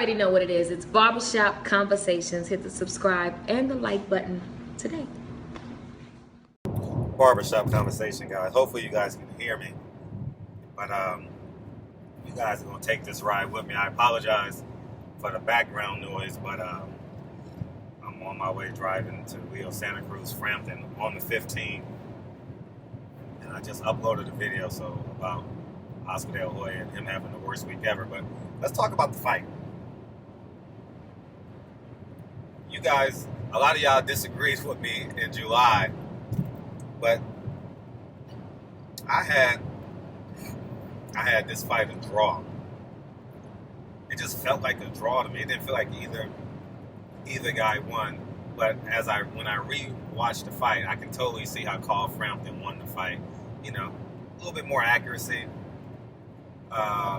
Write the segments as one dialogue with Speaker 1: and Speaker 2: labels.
Speaker 1: already know what it is. It's Barbershop Conversations. Hit the subscribe and the like button today.
Speaker 2: Barbershop Conversation, guys. Hopefully you guys can hear me. But you guys are going to take this ride with me. I apologize for the background noise, but I'm on my way driving to Leo Santa Cruz, Frampton on the 15th. And I just uploaded a video about Oscar De La Hoya and him having the worst week ever. But let's talk about the fight. You guys, a lot of y'all disagreed with me in July, but I had this fight a draw. It just felt like a draw to me. It didn't feel like either guy won. But when I re-watched the fight, I can totally see how Carl Frampton won the fight. You know, a little bit more accuracy,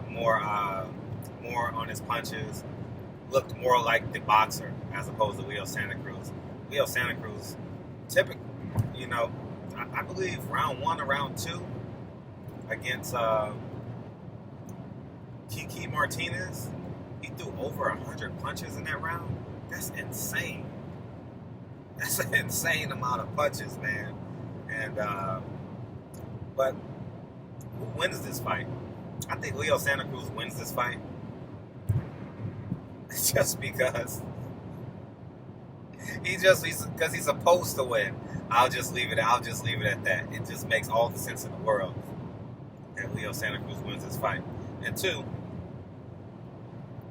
Speaker 2: more on his punches. Looked more like the boxer as opposed to Leo Santa Cruz. Leo Santa Cruz, typically, you know, I believe round 1 or round 2 against Kiki Martinez, he threw over 100 punches in that round. That's insane. That's an insane amount of punches, man. And but who wins this fight? I think Leo Santa Cruz wins this fight. Just because he's supposed to win. I'll just leave it at that. It just makes all the sense in the world that Leo Santa Cruz wins this fight. And 2,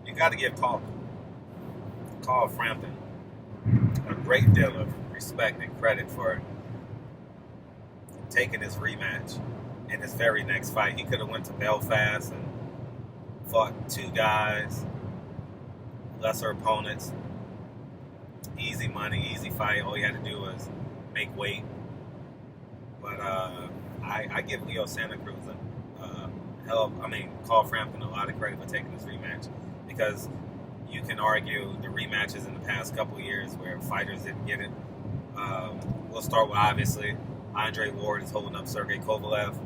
Speaker 2: you got to give Carl Frampton a great deal of respect and credit for taking his rematch in his very next fight. He could have went to Belfast and fought 2 guys, lesser opponents, easy money, easy fight. All you had to do was make weight. But I give Leo Santa Cruz Carl Frampton a lot of credit for taking this rematch, because you can argue the rematches in the past couple of years where fighters didn't get it. We'll start with, obviously, Andre Ward is holding up Sergey Kovalev.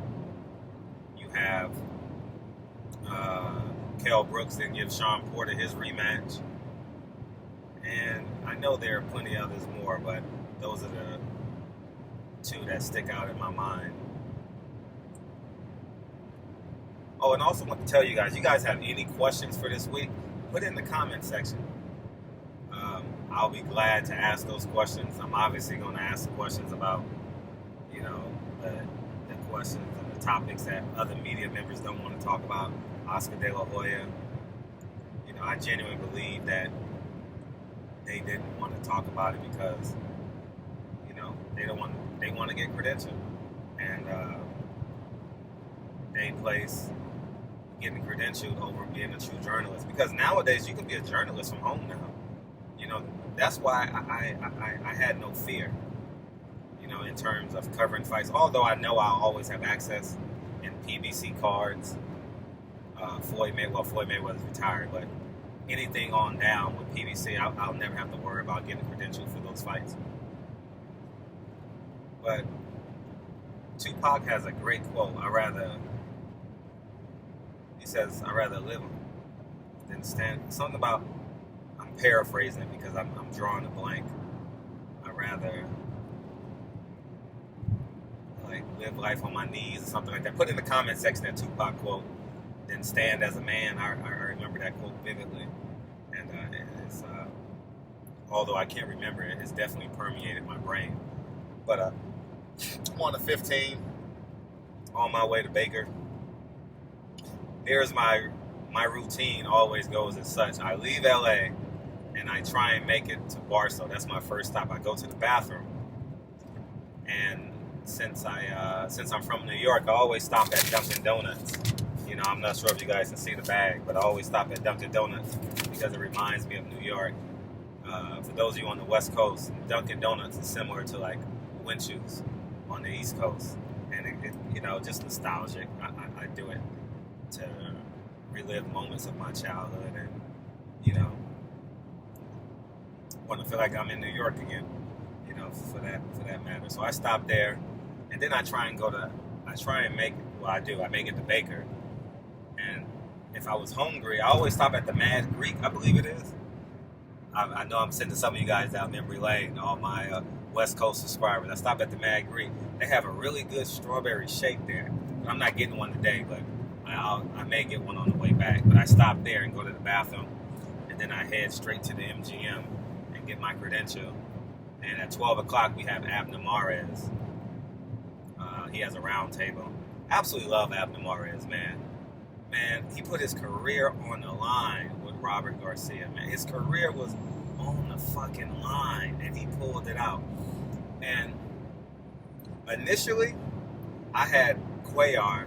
Speaker 2: You have Kell Brooks didn't give Sean Porter his rematch. And I know there are plenty others more, but those are the 2 that stick out in my mind. Oh, and also want to tell you guys have any questions for this week, put it in the comment section. I'll be glad to ask those questions. I'm obviously going to ask the questions about, you know, the questions and the topics that other media members don't want to talk about. Oscar De La Hoya. You know, I genuinely believe that they didn't want to talk about it because, you know, they want to get credentialed, and they place getting credentialed over being a true journalist, because nowadays you can be a journalist from home now. You know, that's why I had no fear, you know, in terms of covering fights, although I know I'll always have access in PBC cards. Floyd Mayweather's retired, but anything on down with PBC, I'll never have to worry about getting credentialed for those fights. But Tupac has a great quote. He says, I'd rather live than stand. Something about, I'm paraphrasing it because I'm drawing a blank. I'd rather live life on my knees or something like that. Put in the comment section that Tupac quote, than stand as a man. I remember that quote vividly. And it's, although I can't remember it, it's definitely permeated my brain. But I'm on the 15, on my way to Baker. There's my routine always goes as such. I leave LA and I try and make it to Barstow. That's my first stop. I go to the bathroom, and since I'm from New York, I always stop at Dunkin' Donuts. You know, I'm not sure if you guys can see the bag, but I always stop at Dunkin' Donuts because it reminds me of New York. For those of you on the West Coast, Dunkin' Donuts is similar to like Winchell's on the East Coast, and it you know, just nostalgic. I do it to relive moments of my childhood, and you know, want to feel like I'm in New York again. You know, for that matter. So I stop there, and then I try and make it to Baker, and if I was hungry, I always stop at the Mad Greek, I believe it is. I know I'm sending some of you guys down memory lane, all my West Coast subscribers. I stopped at the Mad Greek. They have a really good strawberry shake there. I'm not getting one today, but I may get one on the way back. But I stop there and go to the bathroom, and then I head straight to the MGM and get my credential. And at 12 o'clock, we have Abner Mares. He has a round table. Absolutely love Abner Mares, man. Man, he put his career on the line with Robert Garcia, man. His career was on the fucking line, and he pulled it out. And initially, I had Cuellar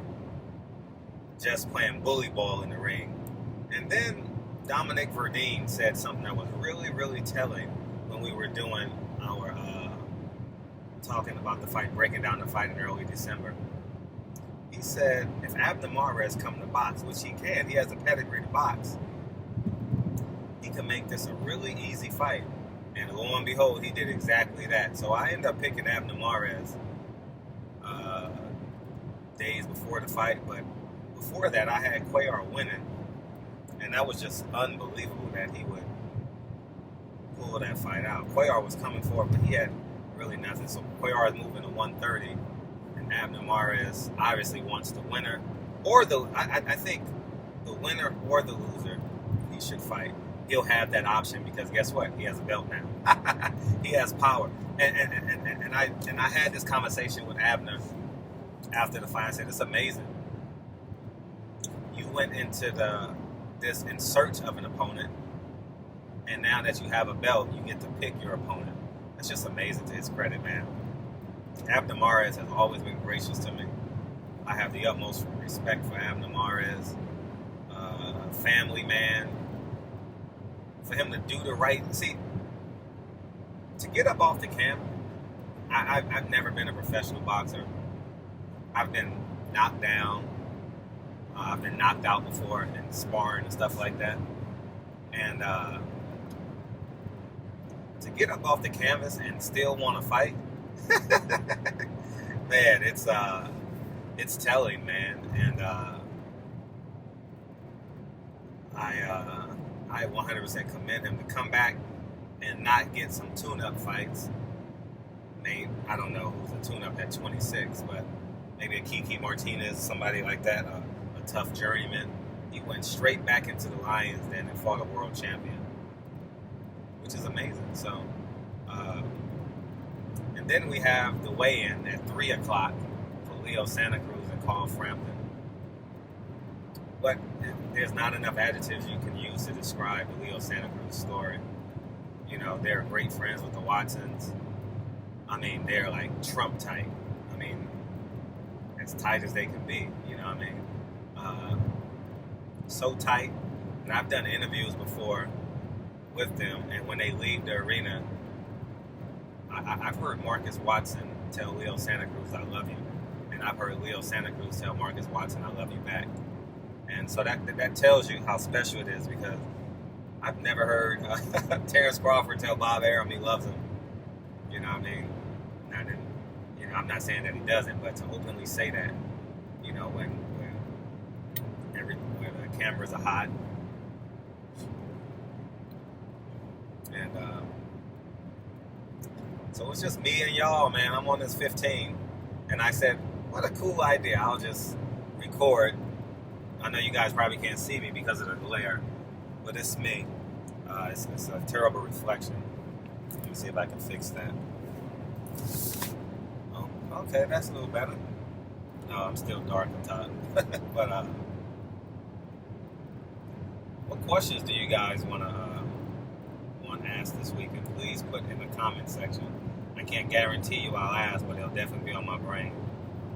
Speaker 2: just playing bully ball in the ring. And then Dominic Verdine said something that was really, really telling when we were doing our talking about the fight, breaking down the fight in early December. He said, if Abner Mares come to box, which he can, he has a pedigree to box, he can make this a really easy fight. And lo and behold, he did exactly that. So I ended up picking Abner Mares days before the fight, but before that, I had Cuellar winning. And that was just unbelievable that he would pull that fight out. Cuellar was coming forward, but he had really nothing. So Cuellar is moving to 130. Abner Mares obviously wants the winner, or I think the winner or the loser he should fight. He'll have that option because guess what? He has a belt now. He has power. And I had this conversation with Abner after the fight. I said, it's amazing. You went into this in search of an opponent, and now that you have a belt, you get to pick your opponent. That's just amazing to his credit, man. Abner Mares has always been gracious to me. I have the utmost respect for Abner Mares. Family man. For him to do the right... See, to get up off the camp, I've never been a professional boxer. I've been knocked down. I've been knocked out before in sparring and stuff like that. And to get up off the canvas and still want to fight, man, it's telling, man. And I 100% commend him to come back and not get some tune-up fights. Maybe, I don't know who's a tune-up at 26, but maybe a Kiki Martinez, somebody like that, a tough journeyman. He went straight back into the Lions then and fought a world champion, which is amazing. So, and then we have the weigh-in at 3 o'clock for Leo Santa Cruz and Carl Frampton. But there's not enough adjectives you can use to describe the Leo Santa Cruz story. You know, they're great friends with the Watsons. I mean, they're like Trump type. I mean, as tight as they can be, you know what I mean? So tight. And I've done interviews before with them, and when they leave the arena, I've heard Marcus Watson tell Leo Santa Cruz, I love you. And I've heard Leo Santa Cruz tell Marcus Watson, I love you back. And so that tells you how special it is, because I've never heard Terrence Crawford tell Bob Arum he loves him. You know what I mean? I'm not saying that he doesn't, but to openly say that, you know, when the cameras are hot. And so it's just me and y'all, man. I'm on this 15. And I said, what a cool idea. I'll just record. I know you guys probably can't see me because of the glare, but it's me. It's a terrible reflection. Let me see if I can fix that. Oh, okay, that's a little better. No, I'm still dark on top. But what questions do you guys want to ask this week? And please put in the comment section. I can't guarantee you I'll ask, but it'll definitely be on my brain.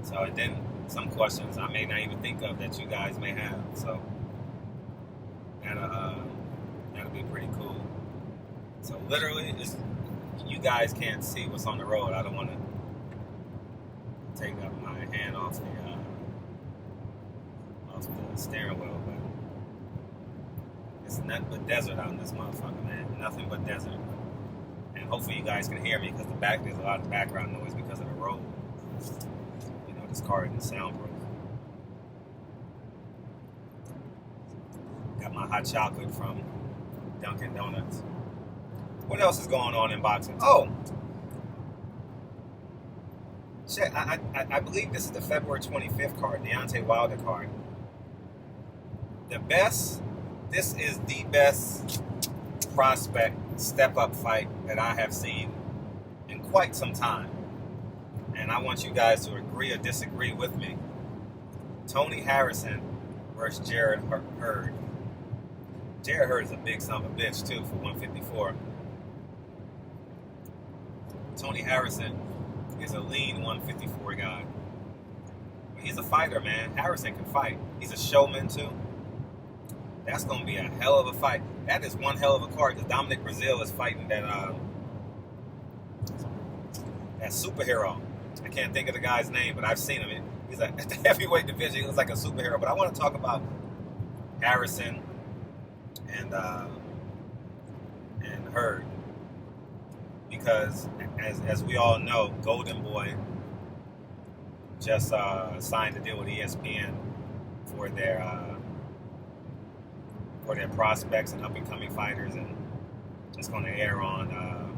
Speaker 2: So, and then some questions I may not even think of that you guys may have. So that'll be pretty cool. So literally, you guys can't see what's on the road. I don't want to take up my hand off the steering wheel, but it's nothing but desert out in this motherfucker, man. Nothing but desert. And hopefully you guys can hear me, because there's a lot of background noise because of the road. You know, this car isn't soundproof. Got my hot chocolate from Dunkin' Donuts. What else is going on in boxing? Oh, shit, I believe this is the February 25th card, Deontay Wilder card. This is the best prospect step-up fight that I have seen in quite some time. And I want you guys to agree or disagree with me. Tony Harrison versus Jared Hurd. Jared Hurd is a big son of a bitch, too, for 154. Tony Harrison is a lean 154 guy. He's a fighter, man. Harrison can fight. He's a showman, too. That's going to be a hell of a fight. That is one hell of a card, because Dominic Brazil is fighting that superhero. I can't think of the guy's name, but I've seen him. He's at the heavyweight division. He looks like a superhero. But I want to talk about Harrison and Hurd, because as we all know, Golden Boy just signed a deal with ESPN for their prospects and up and coming fighters, and it's going to air on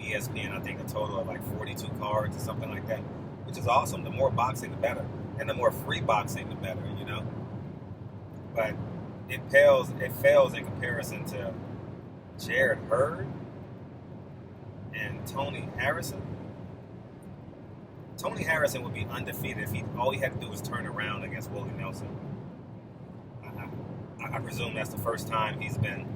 Speaker 2: ESPN. I think a total of like 42 cards or something like that, which is awesome. The more boxing, the better, and the more free boxing, the better. You know, but it fails in comparison to Jared Hurd and Tony Harrison. Tony Harrison would be undefeated if all he had to do was turn around against Willie Nelson. I presume that's the first time he's been.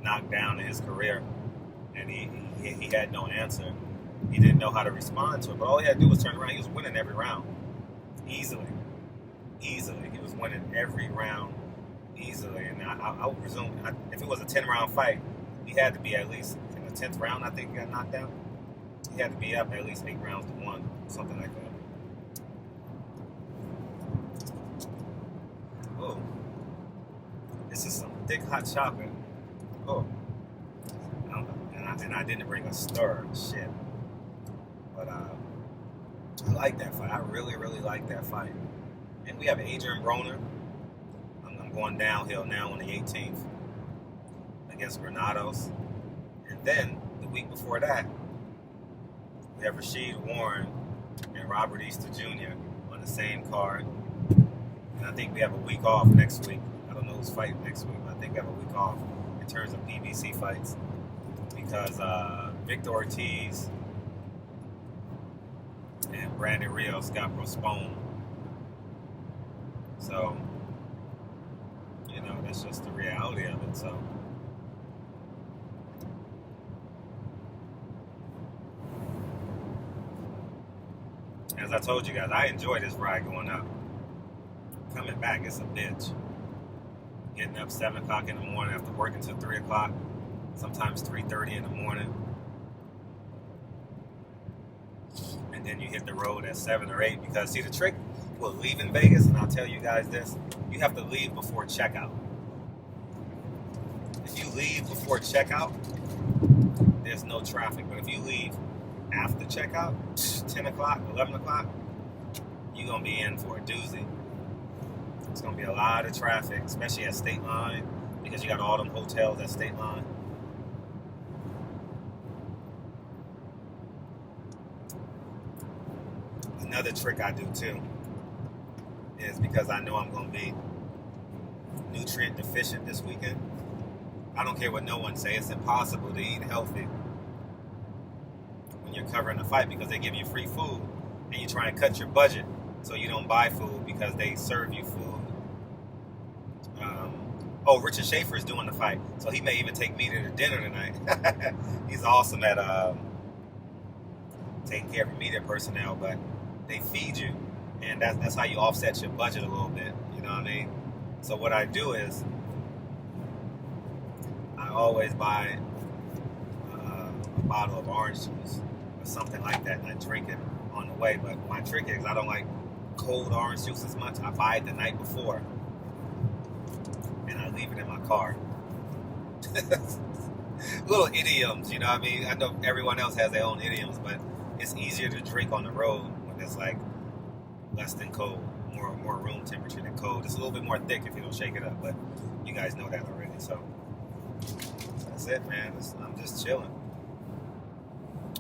Speaker 2: Knocked down in his career, and he had no answer. He didn't know how to respond to it, but all he had to do was turn around. He was winning every round, easily. He was winning every round easily, and I would presume if it was a 10-round fight, he had to be at least in the 10th round. I think he got knocked down. He had to be up at least 8 rounds to 1, something like that. Oh, this is some thick hot chocolate. Oh, and I didn't bring a stir. Shit. But I like that fight. I really, really like that fight. And we have Adrian Broner. I'm going downhill now on the 18th against Granados. And then the week before that, we have Rashid Warren and Robert Easter Jr. on the same card. And I think we have a week off next week. I don't know who's fighting next week, but I think we have a week off in terms of PBC fights, because Victor Ortiz and Brandon Rios got postponed. So, you know, that's just the reality of it. So, as I told you guys, I enjoy this ride going up. Coming back, it's a bitch. Getting up 7 o'clock in the morning after working till 3 o'clock, sometimes 3:30 in the morning. And then you hit the road at 7 or 8, because see, the trick with leaving Vegas, and I'll tell you guys this, you have to leave before checkout. If you leave before checkout, there's no traffic. But if you leave after checkout, 10 o'clock, 11 o'clock, you're going to be in for a doozy. It's going to be a lot of traffic, especially at State Line, because you got all them hotels at State Line. Another trick I do too is, because I know I'm going to be nutrient deficient this weekend, I don't care what no one says, it's impossible to eat healthy when you're covering the fight, because they give you free food and you try and cut your budget so you don't buy food because they serve you food. Richard Schaefer is doing the fight, so he may even take me to the dinner tonight. He's awesome at taking care of media personnel, but they feed you, and that's how you offset your budget a little bit, you know what I mean? So what I do is I always buy a bottle of orange juice or something like that, and I drink it on the way. But my trick is, I don't like cold orange juice as much. I buy it the night before, and I leave it in my car. Little idioms, you know what I mean? I know everyone else has their own idioms, but it's easier to drink on the road when it's like less than cold, more room temperature than cold. It's a little bit more thick if you don't shake it up, but you guys know that already. So that's it, man. I'm just chilling.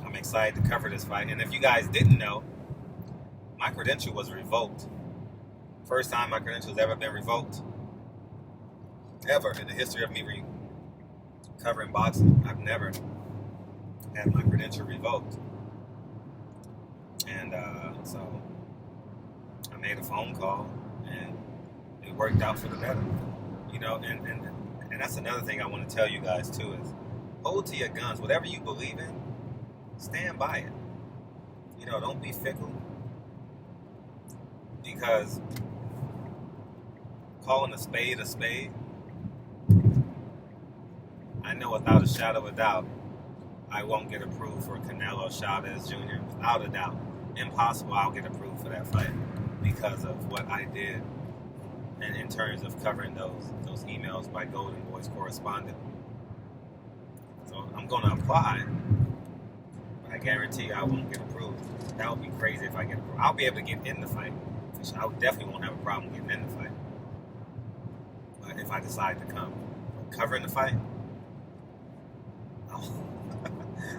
Speaker 2: I'm excited to cover this fight. And if you guys didn't know, my credential was revoked. First time my credential's ever been revoked. Ever in the history of me covering boxing. I've never had my credential revoked. And so I made a phone call and it worked out for the better. You know, and that's another thing I want to tell you guys too is hold to your guns. Whatever you believe in, stand by it. You know, don't be fickle. Because calling a spade, I know without a shadow of a doubt, I won't get approved for Canelo Chavez Jr. Without a doubt. Impossible I'll get approved for that fight because of what I did and in terms of covering those emails by Golden Boy's correspondent. So I'm going to apply, but I guarantee you I won't get approved. That would be crazy if I get approved. I'll be able to get in the fight. I definitely won't have a problem getting in the fight. But if I decide to come covering the fight,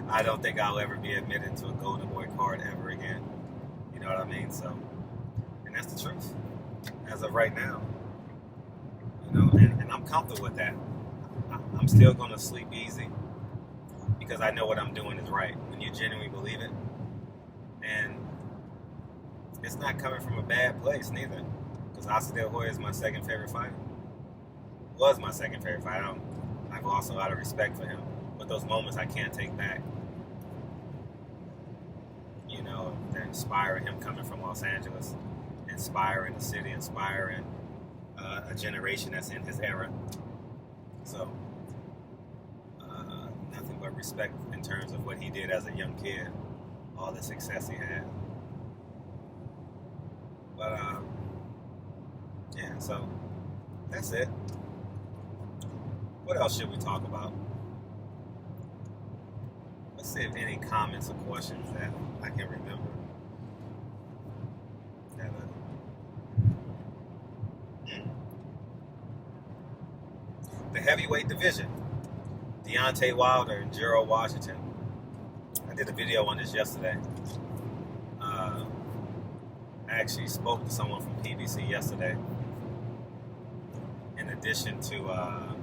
Speaker 2: I don't think I'll ever be admitted to a Golden Boy card ever again. You know what I mean? So, and that's the truth. As of right now. You know, and I'm comfortable with that. I'm still going to sleep easy because I know what I'm doing is right. When you genuinely believe it. And it's not coming from a bad place neither. Because Oscar De La Hoya is my second favorite fighter. Was my second favorite fighter. I've lost a lot of respect for him. But those moments I can't take back. You know, they're inspiring him coming from Los Angeles. Inspiring the city, inspiring a generation that's in his era. So, nothing but respect in terms of what he did as a young kid. All the success he had. But, yeah, so that's it. What else should we talk about? Let's see if any comments or questions that I can remember. The heavyweight division. Deontay Wilder and Gerald Washington. I did a video on this yesterday. I actually spoke to someone from PBC yesterday. In addition to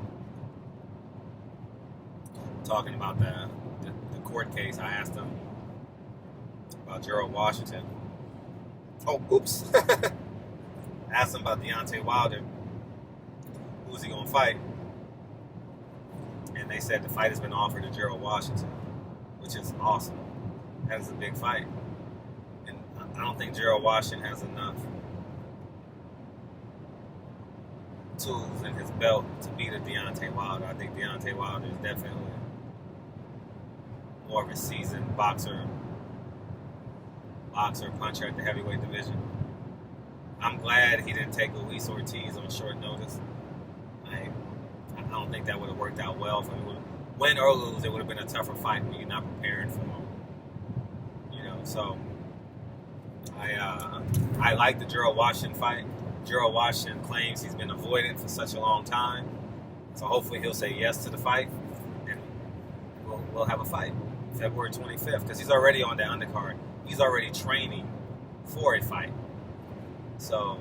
Speaker 2: talking about the court case, I asked him about Gerald Washington. Oh, oops. Asked him about Deontay Wilder. Who's he going to fight? And they said the fight has been offered to Gerald Washington, which is awesome. That is a big fight. And I don't think Gerald Washington has enough tools in his belt to beat a Deontay Wilder. I think Deontay Wilder is definitely more of a seasoned boxer, puncher at the heavyweight division. I'm glad he didn't take Luis Ortiz on short notice. I don't think that would have worked out well for him. Win or lose, it would have been a tougher fight when you're not preparing for him. You know, so I like the Gerald Washington fight. Gerald Washington claims he's been avoided for such a long time. So hopefully he'll say yes to the fight and we'll have a fight February 25th because he's already on the undercard. He's already training for a fight. So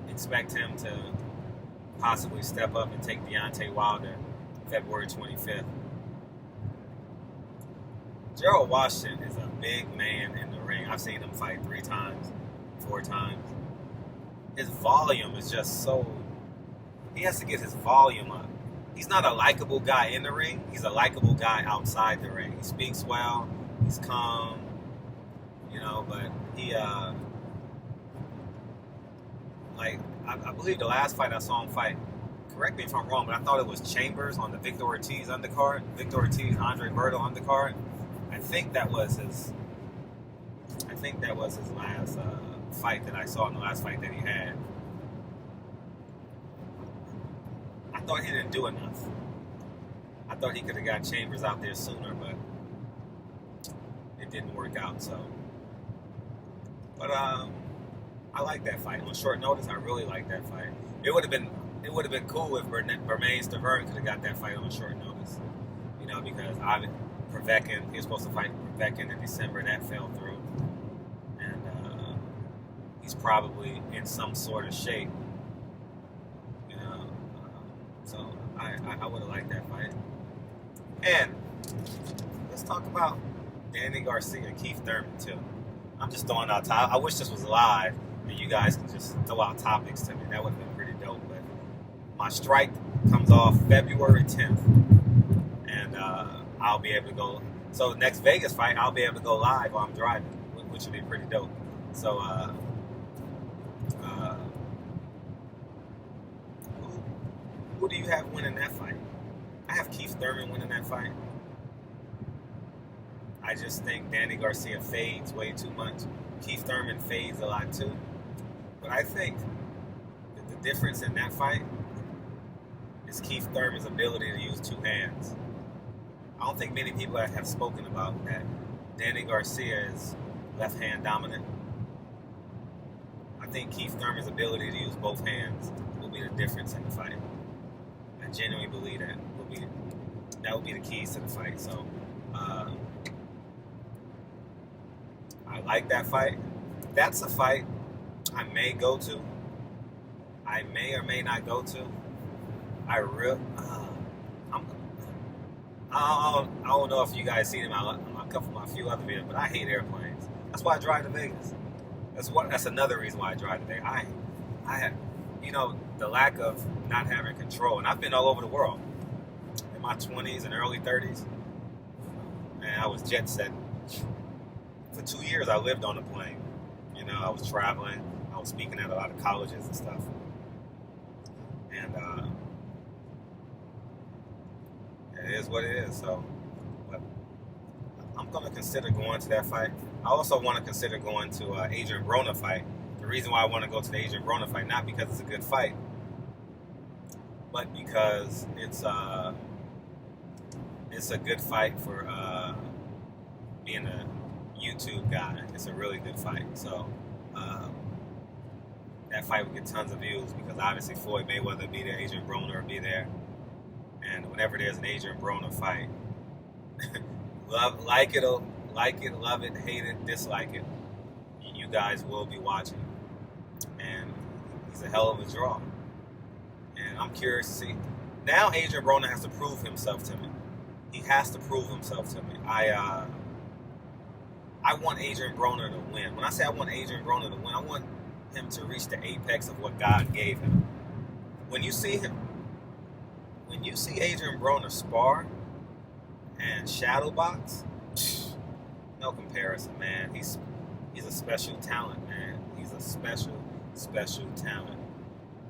Speaker 2: expect him to possibly step up and take Deontay Wilder February 25th. Gerald Washington is a big man in the ring. I've seen him fight 3 times, 4 times. His volume is just so... He has to get his volume up. He's not a likable guy in the ring. He's a likable guy outside the ring. He speaks well. He's calm. You know, but he... I believe the last fight I saw him fight, correct me if I'm wrong, but I thought it was Chambers on the Victor Ortiz undercard. Victor Ortiz, Andre Berto undercard. I think that was his last fight that I saw in the last fight that he had. I thought he didn't do enough. I thought he could have got Chambers out there sooner, but it didn't work out. So But I like that fight on short notice. I really like that fight. It would have been cool if Bermane Thurman could have got that fight on short notice. You know, because Povetkin, he was supposed to fight Povetkin in December, that fell through, and he's probably in some sort of shape. You know, so I would have liked that fight. And let's talk about Danny Garcia, Keith Thurman too. I'm just throwing out. I wish this was live and you guys could just throw out topics to me. That would have been pretty dope. But my strike comes off February 10th, and I'll be able to go. So the next Vegas fight, I'll be able to go live while I'm driving, which would be pretty dope. So who do you have winning that fight? I have Keith Thurman winning that fight. I just think Danny Garcia fades way too much. Keith Thurman fades a lot too. But I think that the difference in that fight is Keith Thurman's ability to use two hands. I don't think many people have spoken about that. Danny Garcia is left hand dominant. I think Keith Thurman's ability to use both hands will be the difference in the fight. I genuinely believe that will be the keys to the fight. So I like that fight. That's a fight I may go to. I may or may not go to. I don't know if you guys seen a few other videos, but I hate airplanes. That's why I drive to Vegas. That's another reason why I drive to Vegas. I have, the lack of not having control, and I've been all over the world in my 20s and early 30s, and I was jet setting. For 2 years, I lived on a plane. I was traveling. I was speaking at a lot of colleges and stuff. And it is what it is. So, but I'm going to consider going to that fight. I also want to consider going to Adrian Broner fight. The reason why I want to go to the Adrian Broner fight, not because it's a good fight, but because it's a good fight for being a YouTube guy. It's a really good fight. So that fight would get tons of views because obviously Floyd Mayweather would be there, Adrian Broner would be there, and whenever there's an Adrian Broner fight, love it, hate it, dislike it, you guys will be watching. And he's a hell of a draw. And I'm curious to see. Now Adrian Broner has to prove himself to me. He has to prove himself to me. I want Adrian Broner to win. When I say I want Adrian Broner to win, I want him to reach the apex of what God gave him. When you see Adrian Broner spar and shadow box, no comparison, man. He's a special talent, man. He's a special talent.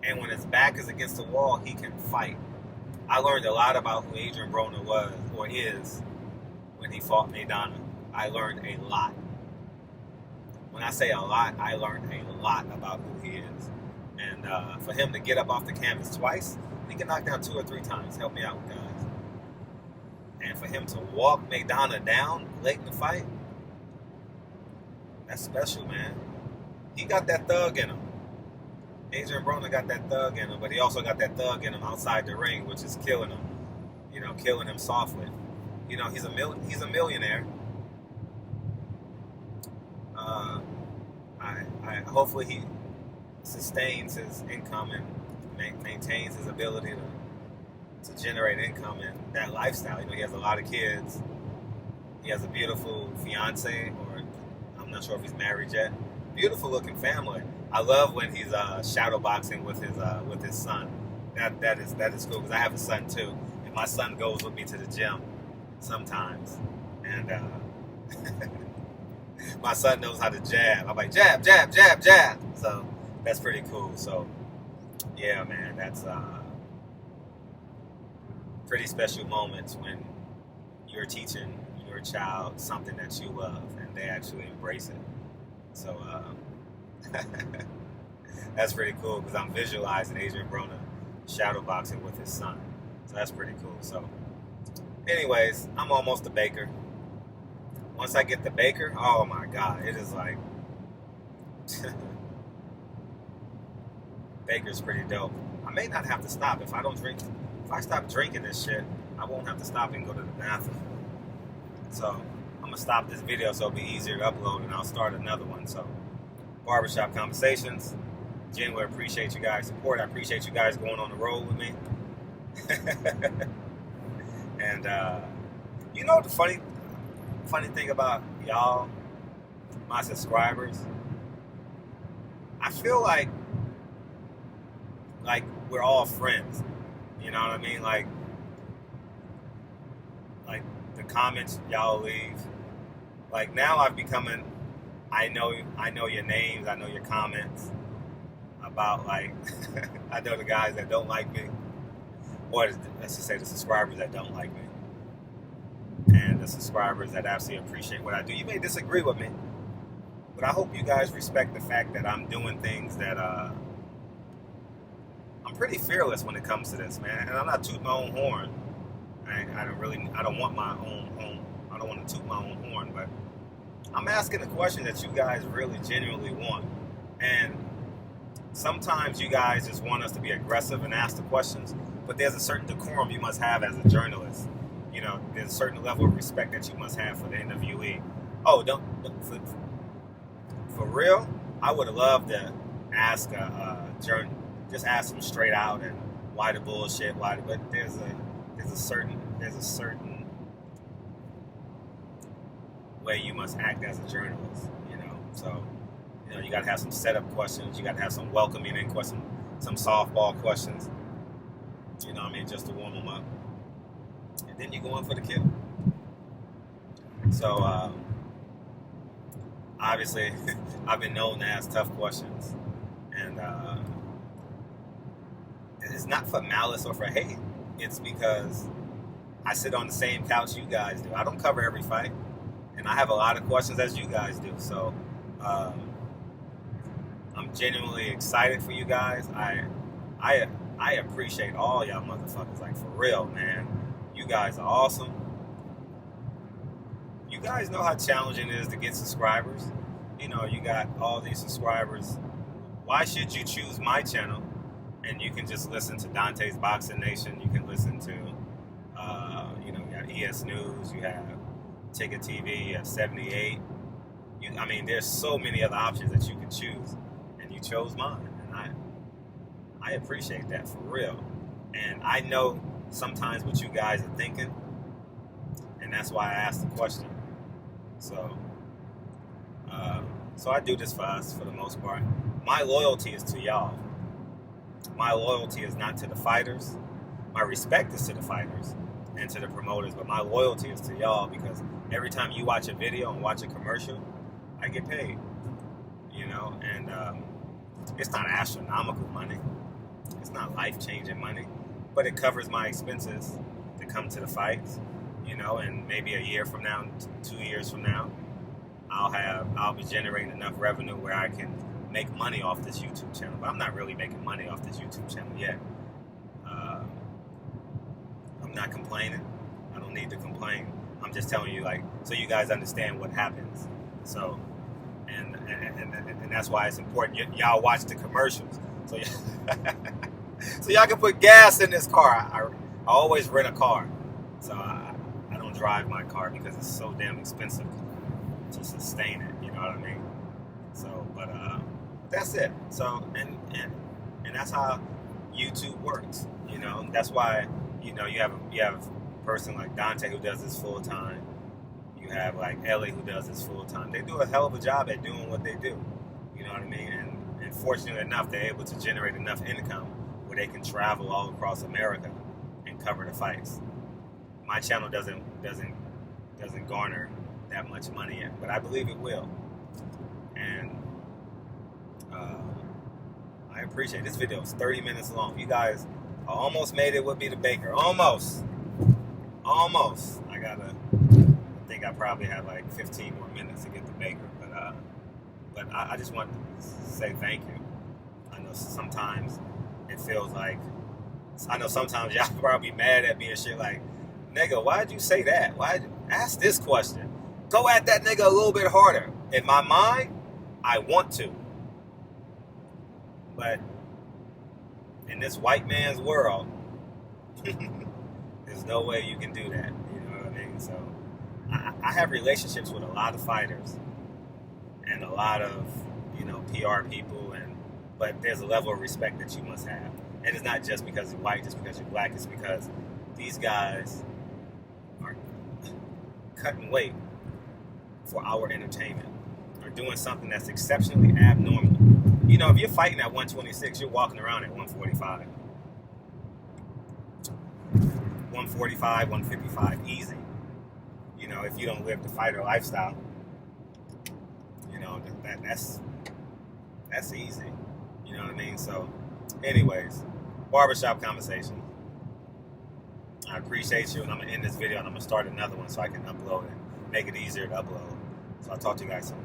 Speaker 2: And when his back is against the wall, he can fight. I learned a lot about who Adrian Broner was or is when he fought Maidana. I learned a lot. When I say a lot, I learned a lot about who he is. And for him to get up off the canvas twice, he can knock down 2 or 3 times. Help me out, guys. And for him to walk Maidana down late in the fight, that's special, man. He got that thug in him. Adrian Broner got that thug in him, but he also got that thug in him outside the ring, which is killing him. Killing him softly. He's a millionaire. I hopefully he sustains his income and maintains his ability to generate income and that lifestyle. He has a lot of kids. He has a beautiful fiance, or I'm not sure if he's married yet. Beautiful looking family. I love when he's shadow boxing with his son. That is cool because I have a son too, and my son goes with me to the gym sometimes, and my son knows how to jab. I'm like jab, jab, jab, jab. So that's pretty cool. So yeah, man, that's pretty special moments when you're teaching your child something that you love and they actually embrace it. So that's pretty cool because I'm visualizing Adrian Broner shadow boxing with his son. So that's pretty cool. So anyways, I'm almost a baker. Once I get the baker, oh my God, it is like Baker's pretty dope. I may not have to stop if I don't drink. If I stop drinking this shit, I won't have to stop and go to the bathroom. So I'm gonna stop this video so it'll be easier to upload, and I'll start another one. So Barbershop Conversations. Genuinely appreciate you guys' support. I appreciate you guys going on the road with me. And you know the funny thing about y'all, my subscribers, I feel like we're all friends. You know what I mean? Like the comments y'all leave. Like now I've become I know your names, I know your comments about like I know the guys that don't like me, or let's just say the subscribers that don't like me, and the subscribers that absolutely appreciate what I do. You may disagree with me, but I hope you guys respect the fact that I'm doing things that I'm pretty fearless when it comes to this, man. And I'm not tooting my own horn. I don't want to toot my own horn, but I'm asking a question that you guys really genuinely want. And sometimes you guys just want us to be aggressive and ask the questions, but there's a certain decorum you must have as a journalist. You know, there's a certain level of respect that you must have for the interviewee. Oh, for real, I would have loved to ask just ask them straight out and why the bullshit, but there's a certain way you must act as a journalist, you know. So, you know, you got to have some setup questions, you got to have some welcoming in questions, some softball questions, you know what I mean, just to warm them up, and then you go in for the kill. So obviously I've been known to ask tough questions, and it's not for malice or for hate. It's because I sit on the same couch you guys do. I don't cover every fight, and I have a lot of questions as you guys do. So I'm genuinely excited for you guys. I appreciate all y'all motherfuckers. Like, for real, man. You guys are awesome. You guys know how challenging it is to get subscribers. You know, you got all these subscribers. Why should you choose my channel? And you can just listen to Dante's Boxing Nation. You can listen to, you got ES News. You have Ticket TV. You have 78. I mean, there's so many other options that you can choose, and you chose mine. And I appreciate that, for real. And I know sometimes what you guys are thinking, and that's why I asked the question. So I do this for us, for the most part. My loyalty is to y'all. My loyalty is not to the fighters. My respect is to the fighters and to the promoters, but my loyalty is to y'all, because every time you watch a video and watch a commercial, I get paid, you know, and it's not astronomical money. It's not life-changing money, but it covers my expenses to come to the fights, you know, and maybe a year from now, 2 years from now, I'll be generating enough revenue where I can make money off this YouTube channel. But I'm not really making money off this YouTube channel yet. I'm not complaining. I don't need to complain. I'm just telling you, like, so you guys understand what happens. So, and that's why it's important. Y'all watch the commercials, so so y'all can put gas in this car. I always rent a car, so I don't drive my car because it's so damn expensive to sustain it. You know what I mean? So, but that's it. So, and that's how YouTube works. You know, that's why, you know, you have a person like Dante who does this full time. You have like Ellie who does this full time. They do a hell of a job at doing what they do. You know what I mean? And fortunately enough, they're able to generate enough income where they can travel all across America and cover the fights. My channel doesn't garner that much money yet, but I believe it will. And I appreciate it. This video is 30 minutes long. You guys almost made it with me to Baker. Almost. I think I probably have like 15 more minutes to get to Baker, but I just want to say thank you. I know sometimes it feels like, I know sometimes y'all probably mad at me and shit like, nigga, why'd you say that? Why'd you ask this question? Go at that nigga a little bit harder. In my mind, I want to. But in this white man's world, there's no way you can do that. You know what I mean? So I have relationships with a lot of fighters and a lot of, PR people, but there's a level of respect that you must have. And it's not just because you're white, just because you're black. It's because these guys are cutting weight for our entertainment, are doing something that's exceptionally abnormal. If you're fighting at 126, you're walking around at 145. 145, 155, easy. If you don't live the fighter lifestyle, that's easy. You know what I mean? So, anyways, barbershop conversation. I appreciate you, and I'm going to end this video, and I'm going to start another one so I can upload it, make it easier to upload. So I'll talk to you guys soon.